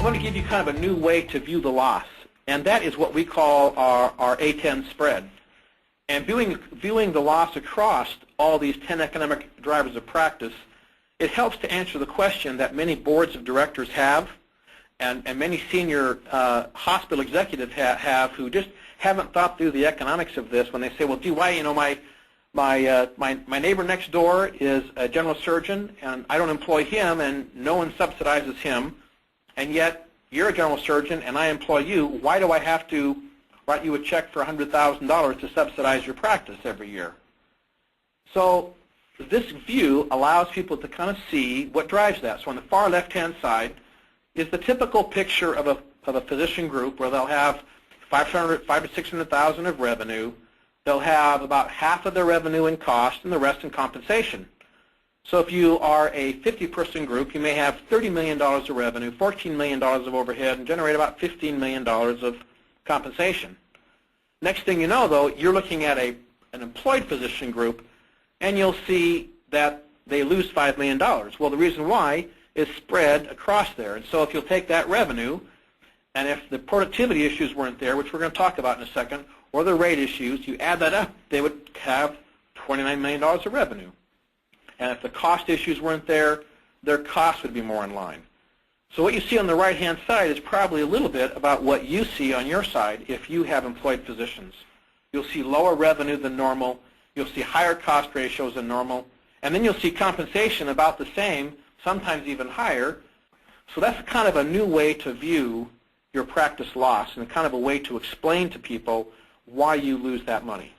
I want to give you kind of a new way to view the loss, and that is what we call our A10 spread. And viewing the loss across all these 10 economic drivers of practice, it helps to answer the question that many boards of directors have, and many senior hospital executives have, who just haven't thought through the economics of this when they say, well, gee, why, you know, my neighbor next door is a general surgeon, and I don't employ him, and no one subsidizes him, and yet you're a general surgeon, and I employ you. Why do I have to write you a check for $100,000 to subsidize your practice every year? So this view allows people to kind of see what drives that. So on the far left-hand side is the typical picture of a physician group where they'll have $500,000 to $600,000 of revenue. They'll have about half of their revenue in cost and the rest in compensation. So if you are a 50-person group, you may have $30 million of revenue, $14 million of overhead, and generate about $15 million of compensation. Next thing you know, though, you're looking at an employed physician group, and you'll see that they lose $5 million. Well, the reason why is spread across there. And so if you'll take that revenue, and if the productivity issues weren't there, which we're going to talk about in a second, or the rate issues, you add that up, they would have $29 million of revenue. And if the cost issues weren't there, their costs would be more in line. So what you see on the right-hand side is probably a little bit about what you see on your side if you have employed physicians. You'll see lower revenue than normal. You'll see higher cost ratios than normal. And then you'll see compensation about the same, sometimes even higher. So that's kind of a new way to view your practice loss and kind of a way to explain to people why you lose that money.